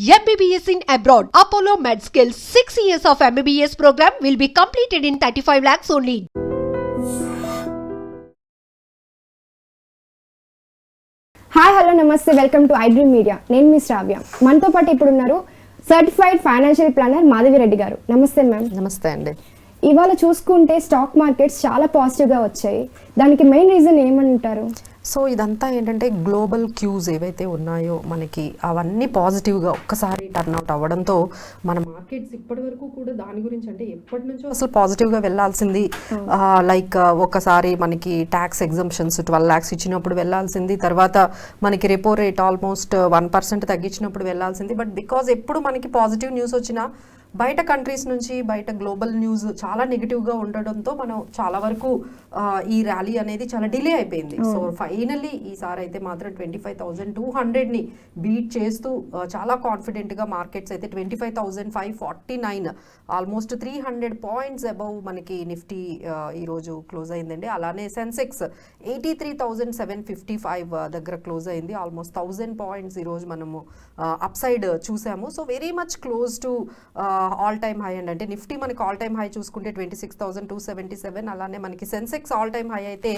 MBBS in abroad. Apollo MedSkill 6 years of MBBS program will be completed in 35 lakhs only. Hi hello నమస్తే welcome to iDream media. నేను మీ శ్రావ్య. మనతో పాటు ఇప్పుడు ఉన్నారు certified financial planner Madhavi Reddy గారు. నమస్తే మ్యామ్. నమస్తే అండి. ఇవాళ చూసుకుంటే స్టాక్ మార్కెట్స్ చాలా పాజిటివ్గా వచ్చాయి. దానికి మెయిన్ రీజన్ ఏమంటారు? సో ఇదంతా ఏంటంటే గ్లోబల్ క్యూస్ ఏవైతే ఉన్నాయో మనకి అవన్నీ పాజిటివ్గా ఒక్కసారి టర్న్అవుట్ అవ్వడంతో మన మార్కెట్స్ ఇప్పటి వరకు కూడా దాని గురించి అంటే ఎప్పటి నుంచో అసలు పాజిటివ్గా వెళ్ళాల్సింది. లైక్ ఒకసారి మనకి ట్యాక్స్ ఎగ్జంప్షన్స్ 12 lakhs ఇచ్చినప్పుడు వెళ్ళాల్సింది, తర్వాత మనకి రెపో రేట్ ఆల్మోస్ట్ 1% తగ్గించినప్పుడు వెళ్ళాల్సింది. బట్ బికాజ్ ఎప్పుడు మనకి పాజిటివ్ న్యూస్ వచ్చినా బయట కంట్రీస్ నుంచి బయట గ్లోబల్ న్యూస్ చాలా నెగిటివ్గా ఉండడంతో మనం చాలా వరకు ఈ ర్యాలీ అనేది చాలా డిలే అయిపోయింది. సో ఫైనల్లీ ఈసారి అయితే మాత్రం 25,200ని బీట్ చేస్తూ చాలా కాన్ఫిడెంట్గా మార్కెట్స్ అయితే 25,549 ఆల్మోస్ట్ 300 పాయింట్స్ అబౌవ్ మనకి నిఫ్టీ ఈరోజు క్లోజ్ అయిందండి. అలానే సెన్సెక్స్ 83,755 దగ్గర క్లోజ్ అయింది. ఆల్మోస్ట్ 1000 పాయింట్స్ ఈరోజు మనము అప్ సైడ్ చూసాము. So very much close to all time high అండి. అంటే నిఫ్టీ మనకి ఆల్ టైమ్ హై చూసుకుంటే 26,277, అలానే మనకి సెన్సెక్స్ ఆల్ టైమ్ హై అయితే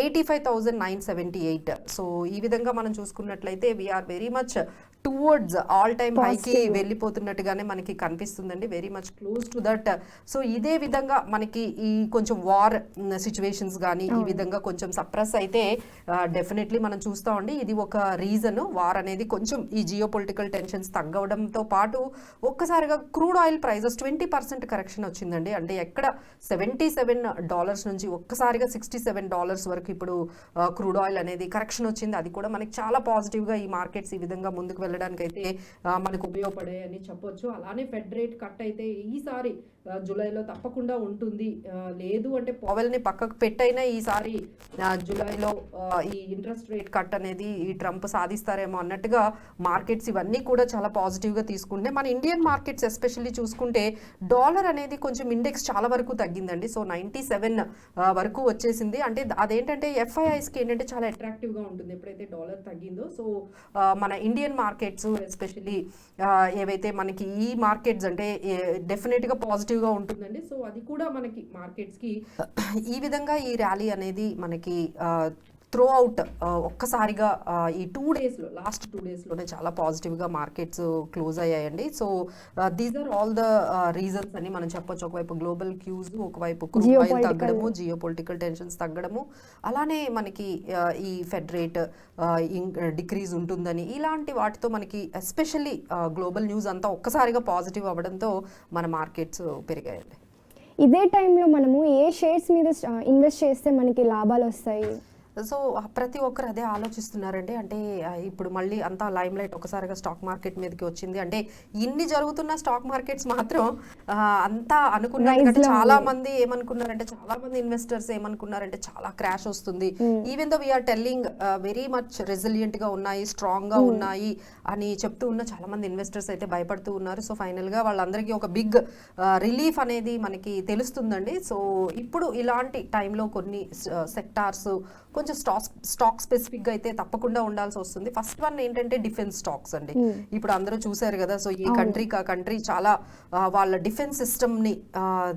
85,978. సో ఈ విధంగా మనం చూసుకున్నట్లయితే we are very much towards all time హైకి వెళ్ళిపోతున్నట్టుగానే మనకి కనిపిస్తుందండి. Very much close to that. So ఇదే విధంగా మనకి ఈ కొంచెం వార్ సిచ్యువేషన్స్ కానీ ఈ విధంగా కొంచెం సప్రెస్ అయితే డెఫినెట్లీ మనం చూస్తామండి. ఇది ఒక రీజన్. వార్ అనేది కొంచెం ఈ జియో పొలిటికల్ టెన్షన్స్ తగ్గడంతో పాటు ఒక్కసారిగా క్రూడ్ ఆయిల్ ప్రైజెస్ 20% కరెక్షన్ వచ్చిందండి. అంటే ఎక్కడ $77 నుంచి ఒక్కసారిగా $67 వరకు ఇప్పుడు క్రూడ్ ఆయిల్ అనేది కరెక్షన్ వచ్చింది. అది కూడా మనకి చాలా పాజిటివ్గా ఈ మార్కెట్స్ ఈ విధంగా ముందుకు వెళ్ళడానికి అయితే మనకు ఉపయోగపడే అని చెప్పొచ్చు. అలానే ఫెడ్ రేట్ కట్ అయితే ఈసారి జూలైలో తప్పకుండా ఉంటుంది. లేదు అంటే పవెల్ని పక్కకు పెట్టైనా ఈసారి జూలైలో ఈ ఇంట్రెస్ట్ రేట్ కట్ అనేది ఈ ట్రంప్ సాధిస్తారేమో అన్నట్టుగా మార్కెట్స్ ఇవన్నీ కూడా చాలా పాజిటివ్గా తీసుకుంటే, మన ఇండియన్ మార్కెట్స్ ఎస్పెషల్లీ చూసుకుంటే డాలర్ అనేది కొంచెం ఇండెక్స్ చాలా వరకు తగ్గిందండి. సో 97 వరకు వచ్చేసింది. అంటే అదేంటంటే ఎఫ్ఐఐస్కి ఏంటంటే చాలా అట్రాక్టివ్గా ఉంటుంది ఎప్పుడైతే డాలర్ తగ్గిందో. సో మన ఇండియన్ మార్కెట్స్ ఎస్పెషల్లీ ఏవైతే మనకి ఈ మార్కెట్స్ అంటే డెఫినెట్గా పాజిటివ్గా ఉంటుందండి. సో అది కూడా మనకి మార్కెట్స్కి ఈ విధంగా ఈ ర్యాలీ అనేది మనకి త్రూ అవుట్ ఒక్కసారిగా ఈ లాస్ట్ 2 డేస్లోనే చాలా పాజిటివ్గా మార్కెట్స్ క్లోజ్ అయ్యాయండి. So these are all the reasons అని మనం చెప్పొచ్చు. ఒకవైపు గ్లోబల్ క్యూస్, ఒకవైపు క్రూడ్ ఆయిల్ తగ్గడము, జియో పొలిటికల్ టెన్షన్స్ తగ్గడము, అలానే మనకి ఈ ఫెడ్ రేట్ డిక్రీజ్ ఉంటుందని, ఇలాంటి వాటితో మనకి ఎస్పెషల్లీ గ్లోబల్ న్యూస్ అంతా ఒక్కసారిగా పాజిటివ్ అవ్వడంతో మన మార్కెట్స్ పెరిగాయండి. ఇదే టైంలో మనము ఏ షేర్స్ మీద ఇన్వెస్ట్ చేస్తే మనకి లాభాలు వస్తాయి? సో ప్రతి ఒక్కరు అదే ఆలోచిస్తున్నారండి. అంటే ఇప్పుడు మళ్ళీ అంతా లైమ్ లైట్ ఒకసారిగా స్టాక్ మార్కెట్ మీదకి వచ్చింది. అంటే ఇన్ని జరుగుతున్న స్టాక్ మార్కెట్స్ మాత్రం అంతా అనుకున్నారు. చాలా మంది ఏమనుకున్నారంటే, చాలా మంది ఇన్వెస్టర్స్ ఏమనుకున్నారంటే చాలా క్రాష్ వస్తుంది. Even though we are telling very much resilient గా ఉన్నాయి, స్ట్రాంగ్ గా ఉన్నాయి అని చెప్తూ ఉన్న చాలా మంది ఇన్వెస్టర్స్ అయితే భయపడుతూ ఉన్నారు. సో ఫైనల్ గా వాళ్ళందరికీ ఒక బిగ్ రిలీఫ్ అనేది మనకి తెలుస్తుందండి. సో ఇప్పుడు ఇలాంటి టైంలో కొన్ని సెక్టార్స్ కొంచెం స్టాక్ స్పెసిఫిక్గా అయితే తప్పకుండా ఉండాల్సి వస్తుంది. ఫస్ట్ వన్ ఏంటంటే డిఫెన్స్ స్టాక్స్ అండి. ఇప్పుడు అందరూ చూసారు కదా. సో ఈ కంట్రీ చాలా వాళ్ళ డిఫెన్స్ సిస్టమ్ని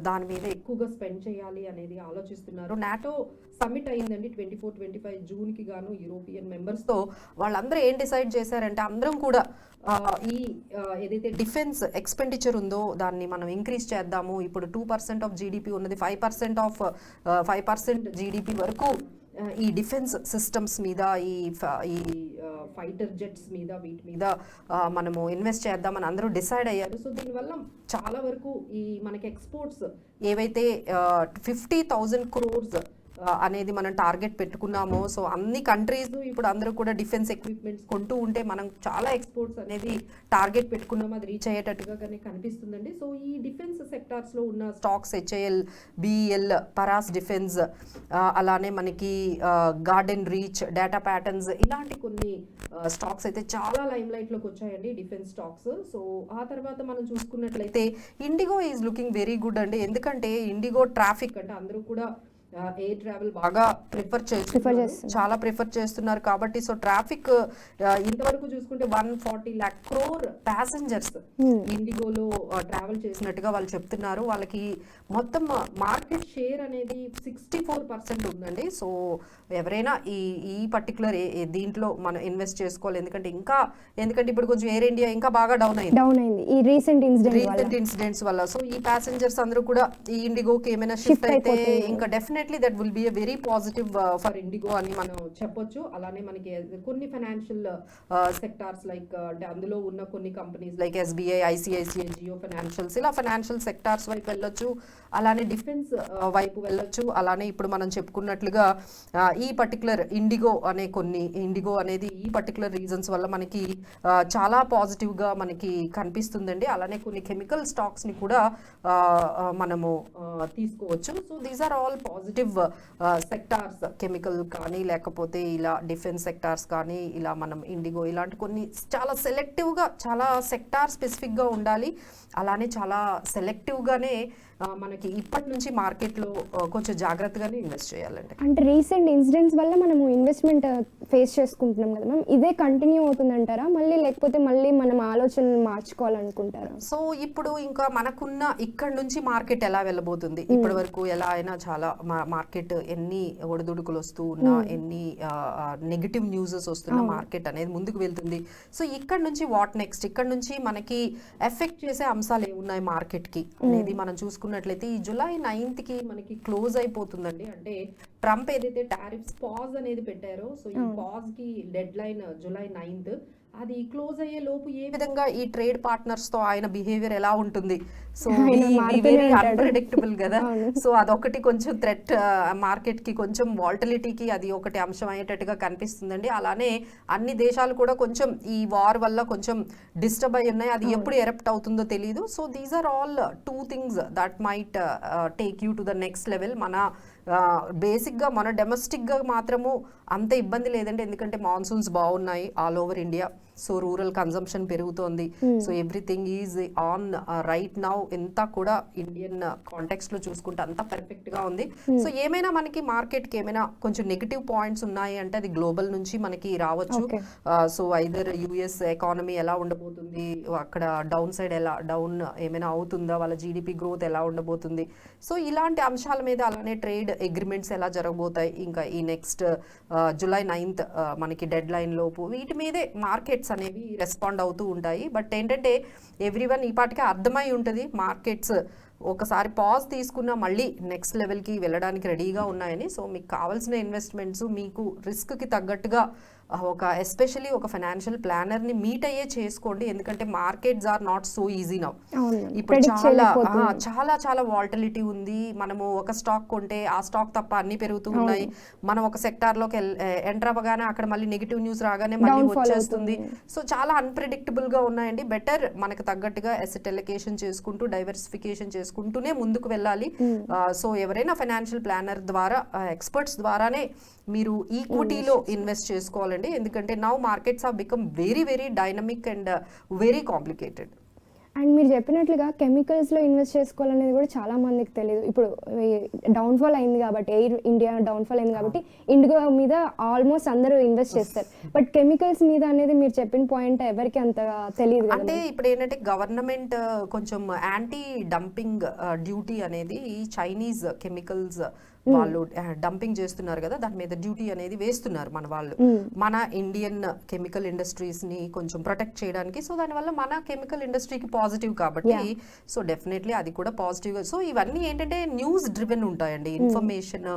దాని మీద ఎక్కువగా స్పెండ్ చేయాలి అనేది ఆలోచిస్తున్నారు. నాటో సమ్మిట్ అయిందండి 24-25 జూన్కి గాను యూరోపియన్ మెంబర్స్తో. వాళ్ళందరూ ఏం డిసైడ్ చేశారంటే అందరం కూడా ఈ ఏదైతే డిఫెన్స్ ఎక్స్పెండిచర్ ఉందో దాన్ని మనం ఇంక్రీజ్ చేద్దాము. ఇప్పుడు 2% ఆఫ్ జీడిపి ఉన్నది, 5% జీడిపి వరకు ఈ డిఫెన్స్ సిస్టమ్స్ మీద, ఈ ఫైటర్ జెట్స్ మీద, వీటి మీద మనము ఇన్వెస్ట్ చేద్దామని అందరూ డిసైడ్ అయ్యారు. సో దీనివల్ల చాలా వరకు ఈ మనకి ఎక్స్పోర్ట్స్ ఏవైతే 50,000 crores అనేది మనం టార్గెట్ పెట్టుకున్నాము. సో అన్ని కంట్రీస్ ఇప్పుడు అందరూ కూడా డిఫెన్స్ ఎక్విప్మెంట్స్ కొంటూ ఉంటే మనం చాలా ఎక్స్పోర్ట్స్ అనేది టార్గెట్ పెట్టుకున్నాము, అది రీచ్ అయ్యేటట్టుగా కానీ కనిపిస్తుందండి. సో ఈ డిఫెన్స్ సెక్టార్స్లో ఉన్న stocks HAL, BEL, Paras defence, అలానే మనకి గార్డెన్ రీచ్, డేటా ప్యాటర్న్స్, ఇలాంటి కొన్ని స్టాక్స్ అయితే చాలా లైమ్ లైట్లోకి వచ్చాయండి డిఫెన్స్ స్టాక్స్. సో ఆ తర్వాత మనం చూసుకున్నట్లయితే IndiGo is looking very good అండి. ఎందుకంటే ఇండిగో ట్రాఫిక్ అంటే అందరూ కూడా ఎయిర్ ట్రావెల్ బాగా ప్రిఫర్ చేస్తున్నారు, చాలా ప్రిఫర్ చేస్తున్నారు కాబట్టి సో ట్రాఫిక్ ఇంతవరకు చూసుకుంటే 140 lakh crore ప్యాసింజర్స్ ఇండిగోలో ట్రావెల్ చేసినట్టుగా వాళ్ళు చెప్తున్నారు. వాళ్ళకి మొత్తం మార్కెట్ షేర్ అనేది 64% ఉందండి. సో ఎవరైనా ఈ పర్టికులర్ దీంట్లో మనం ఇన్వెస్ట్ చేసుకోవాలి, ఎందుకంటే ఇప్పుడు కొంచెం ఎయిర్ ఇండియా ఇంకా బాగా డౌన్ అయింది ఈ రీసెంట్ ఇన్సిడెంట్స్ వల్ల. సో ఈ ప్యాసింజర్స్ అందరూ కూడా ఈ ఇండిగోకి ఏమైనా షిఫ్ట్ అయితే ఇంకా definitely that will be a very positive for IndiGo అని మనం చెప్పొచ్చు. అలానే మనకి కొన్ని ఫైనాన్షియల్ సెక్టార్స్ లైక్ అంటే అందులో ఉన్న కొన్ని companies like SBI, ICICI, Jio financials, ఇలా ఫైనాన్షియల్ సెక్టార్స్ వైపు వెళ్ళొచ్చు, అలానే డిఫెన్స్ వైపు వెళ్ళొచ్చు. అలానే ఇప్పుడు మనం చెప్పుకున్నట్లుగా ఈ పర్టికులర్ ఇండిగో అనేది ఈ పర్టికులర్ రీజన్స్ వల్ల మనకి చాలా పాజిటివ్గా మనకి కనిపిస్తుందండి. అలానే కొన్ని కెమికల్ స్టాక్స్ని కూడా మనము తీసుకోవచ్చు. So these are all positive sectors, chemical కానీ లేకపోతే ఇలా డిఫెన్స్ సెక్టార్స్ కానీ, ఇలా మనం ఇండిగో ఇలాంటి కొన్ని చాలా సెలెక్టివ్గా, చాలా సెక్టార్ స్పెసిఫిక్గా ఉండాలి. అలానే చాలా సెలెక్టివ్గానే మనకి ఇప్పటి నుంచి మార్కెట్లో కొంచెం జాగ్రత్తగానే ఇన్వెస్ట్ చేయాలండి. అంటే రీసెంట్ ఇన్సిడెంట్స్ వల్ల మనము ఇన్వెస్ట్మెంట్ ఫేస్ చేసుకుంటున్నాం కదా మ్యామ్, ఇదే కంటిన్యూ అవుతుందంటారా లేకపోతే మళ్ళీ మనం ఆలోచనలు మార్చుకోవాలనుకుంటారా? సో ఇప్పుడు ఇంకా మనకున్న ఇక్కడ నుంచి మార్కెట్ ఎలా వెళ్ళబోతుంది, ఇప్పటి వరకు ఎలా అయినా చాలా మార్కెట్ ఎన్ని ఒడిదుడుకులు వస్తూ ఉన్నా, ఎన్ని నెగిటివ్ న్యూసెస్ వస్తున్నా మార్కెట్ అనేది ముందుకు వెళ్తుంది. సో ఇక్కడ నుంచి వాట్ నెక్స్ట్, ఇక్కడ నుంచి మనకి ఎఫెక్ట్ చేసే అంశాలు ఏమున్నాయి మార్కెట్కి అనేది మనం చూసుకున్నట్లయితే ఈ July 9th మనకి క్లోజ్ అయిపోతుందండి. అంటే ట్రంప్ ఏదైతే టారిఫ్స్ పాజ్ అనేది పెట్టారో, సో ఈ పాజ్ కి డెడ్ లైన్ July 9th. అది క్లోజ్ అయ్యే లోపు ఏ విధంగా ఈ ట్రేడ్ పార్ట్నర్స్ తో ఆయన బిహేవియర్ ఎలా ఉంటుంది, సో వెరీ అన్ప్రెడిక్టబుల్ కదా. సో అదొకటి కొంచెం థ్రెట్ మార్కెట్ కి, కొంచెం వాల్టిలిటీకి అది ఒకటి అంశం అయ్యేటట్టుగా కనిపిస్తుందండి. అలానే అన్ని దేశాలు కూడా కొంచెం ఈ వార్ వల్ల కొంచెం డిస్టర్బ్ అయి ఉన్నాయి, అది ఎప్పుడు ఎరప్ట్ అవుతుందో తెలియదు. So these are all 2 things that might take you to the next level. మన బేసిక్గా మన డొమెస్టిక్గా మాత్రము అంత ఇబ్బంది లేదండి, ఎందుకంటే మాన్సూన్స్ బాగున్నాయి all over India. So rural consumption పెరుగుతోంది. So everything is on right now. ఎంత కూడా ఇండియన్ కాంటెక్స్ట్ లో చూసుకుంటే అంతా పర్ఫెక్ట్ గా ఉంది. సో ఏమైనా మనకి మార్కెట్ కి ఏమైనా కొంచెం నెగిటివ్ పాయింట్స్ ఉన్నాయి అంటే అది గ్లోబల్ నుంచి మనకి రావచ్చు. సో ఐదర్ యుఎస్ ఎకానమీ ఎలా ఉండబోతుంది, అక్కడ డౌన్ సైడ్ డౌన్ ఏమైనా అవుతుందా, వాళ్ళ జీడిపి గ్రోత్ ఎలా ఉండబోతుంది, సో ఇలాంటి అంశాల మీద, అలానే ట్రేడ్ అగ్రిమెంట్స్ ఎలా జరగబోతాయి ఇంకా ఈ నెక్స్ట్ July 9th మనకి డెడ్ లైన్ లోపు, వీటి మీదే మార్కెట్స్ అనేవి రెస్పాండ్ అవుతూ ఉంటాయి. బట్ ఏంటంటే ఎవ్రీవన్ ఈ పాటికే అర్థమై ఉంటుంది మార్కెట్స్ ఒకసారి పాజ్ తీసుకున్నా మళ్ళీ నెక్స్ట్ లెవెల్కి వెళ్ళడానికి రెడీగా ఉన్నాయని. సో మీకు కావాల్సిన ఇన్వెస్ట్మెంట్స్ మీకు రిస్క్కి తగ్గట్టుగా ఎస్పెషల్లీ ఒక ఫైనాన్షియల్ ప్లానర్ని మీట్ అయ్యే చేసుకోండి, ఎందుకంటే markets are not so easy now. ఇప్పుడు చాలా చాలా వాల్టిలిటీ ఉంది. మనము ఒక స్టాక్ కొంటే ఆ స్టాక్ తప్ప అన్ని పెరుగుతూ ఉన్నాయి. మనం ఒక సెక్టార్లోకి ఎంటర్ అవ్వగానే అక్కడ మళ్ళీ నెగిటివ్ న్యూస్ రాగానే మళ్ళీ వచ్చేస్తుంది. సో చాలా అన్ప్రెడిక్టబుల్గా ఉన్నాయండి. బెటర్ మనకు తగ్గట్టుగా అసెట్ అలొకేషన్ చేసుకుంటూ, డైవర్సిఫికేషన్ చేసుకుంటూనే ముందుకు వెళ్ళాలి. సో ఎవరైనా ఫైనాన్షియల్ ప్లానర్ ద్వారా, ఎక్స్పర్ట్స్ ద్వారానే మీరు ఈక్విటీలో ఇన్వెస్ట్ చేసుకోవాలండి, ఎందుకంటే now markets have become very very dynamic and very complicated. And మీరు చెప్పినట్లుగా కెమికల్స్లో ఇన్వెస్ట్ చేసుకోవాలనేది కూడా చాలా మందికి తెలియదు. ఇప్పుడు డౌన్ఫాల్ అయింది కాబట్టి, ఎయిర్ ఇండియా డౌన్ఫాల్ అయింది కాబట్టి ఇండిగో మీద ఆల్మోస్ట్ అందరూ ఇన్వెస్ట్ చేస్తారు. బట్ కెమికల్స్ మీద అనేది మీరు చెప్పిన పాయింట్ ఎవరికి అంతగా తెలియదు. అంటే ఇప్పుడు ఏంటంటే గవర్నమెంట్ కొంచెం యాంటీ డంపింగ్ డ్యూటీ అనేది చైనీస్ కెమికల్స్ వాళ్ళు డంపింగ్ చేస్తున్నారు కదా, దాని మీద డ్యూటీ అనేది వేస్తున్నారు మన వాళ్ళు, మన ఇండియన్ కెమికల్ ఇండస్ట్రీస్ ని కొంచెం ప్రొటెక్ట్ చేయడానికి. సో దానివల్ల మన కెమికల్ ఇండస్ట్రీకి పాజిటివ్ కాబట్టి, సో డెఫినెట్లీ అది కూడా పాజిటివ్. సో ఇవన్నీ ఏంటంటే న్యూస్ డ్రివెన్ ఉంటాయండి, ఇన్ఫర్మేషన్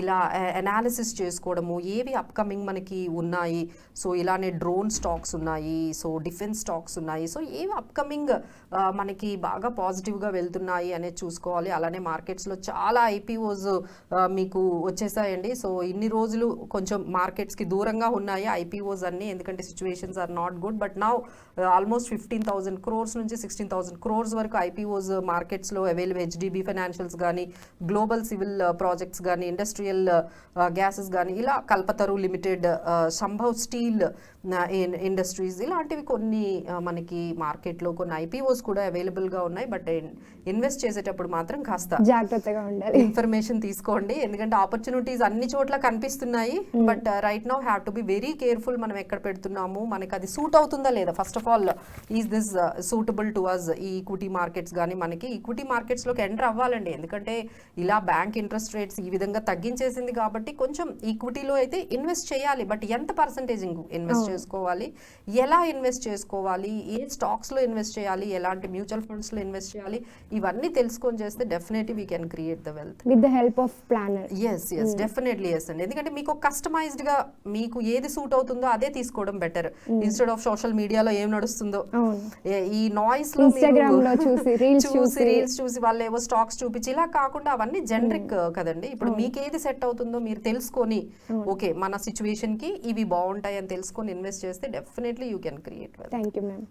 ఇలా అనాలిసిస్ చేసుకోవడము, ఏవి అప్కమింగ్ మనకి ఉన్నాయి, సో ఇలానే డ్రోన్ స్టాక్స్ ఉన్నాయి, సో డిఫెన్స్ స్టాక్స్ ఉన్నాయి, సో ఏవి అప్కమింగ్ మనకి బాగా పాజిటివ్గా వెళ్తున్నాయి అనేది చూసుకోవాలి. అలానే మార్కెట్స్లో చాలా IPOs మీకు వచ్చేసాయండి. సో ఇన్ని రోజులు కొంచెం మార్కెట్స్కి దూరంగా ఉన్నాయి IPOs అన్ని, ఎందుకంటే situations are not good. But now almost 15,000 crores నుంచి 16,000 crores వరకు IPOs మార్కెట్స్లో అవైలబుల్. HDB ఫైనాన్షియల్స్ కానీ, గ్లోబల్ సివిల్ ప్రాజెక్ట్స్ కానీ, ఇండస్ట్రియల్ గ్యాసెస్ కానీ, ఇలా Kalpataru limited, Sambhav steel industries, ఇలాంటివి కొన్ని మనకి మార్కెట్లో కొన్ని IPOs కూడా అవైలబుల్గా ఉన్నాయి. బట్ ఇన్వెస్ట్ చేసేటప్పుడు మాత్రం కాస్త జాగ్రత్తగా ఉండాలి, ఇన్ఫర్మేషన్ తీసుకోవడం చేసుకోండి, ఎందుకంటే ఆపర్చునిటీస్ అన్ని చోట్ల కనిపిస్తున్నాయి. But right now have to be very careful. మనం ఎక్కడ పెడుతున్నాము, మనకి అది సూట్ అవుతుందా లేదా, first of all is this suitable to us. ఈ ఈక్విటీ మార్కెట్స్ కానీ మనకి ఈక్విటీ మార్కెట్స్లోకి ఎంటర్ అవ్వాలండి, ఎందుకంటే ఇలా బ్యాంక్ ఇంట్రెస్ట్ రేట్స్ ఈ విధంగా తగ్గించేసింది కాబట్టి కొంచెం ఈక్విటీలో అయితే ఇన్వెస్ట్ చేయాలి. బట్ ఎంత పర్సంటేజ్ ఇన్వెస్ట్ చేసుకోవాలి, ఎలా ఇన్వెస్ట్ చేసుకోవాలి, ఏ స్టాక్స్లో ఇన్వెస్ట్ చేయాలి, ఎలాంటి మ్యూచువల్ ఫండ్స్లో ఇన్వెస్ట్ చేయాలి, ఇవన్నీ తెలుసుకొని చేస్తే definitely we can create the wealth with the help of planner. Yes definitely yes అండి, ఎందుకంటే మీకు కస్టమైజ్డ్ గా మీకు ఏది సూట్ అవుతుందో అదే తీసుకోవడం బెటర్, ఇన్స్టెడ్ ఆఫ్ సోషల్ మీడియాలో ఏం నడుస్తుందో ఈ నాయిస్ లో రీల్స్ చూసి వాళ్ళు ఏవో స్టాక్స్ చూపించి ఇలా కాకుండా అవన్నీ జనరిక్ కదండి. ఇప్పుడు మీకు ఏది సెట్ అవుతుందో మీరు తెలుసుకొని ఓకే మన సిచ్యువేషన్ కి ఇవి బాగుంటాయి అని తెలుసుకొని ఇన్వెస్ట్ చేస్తే definitely you can create. Thank you ma'am.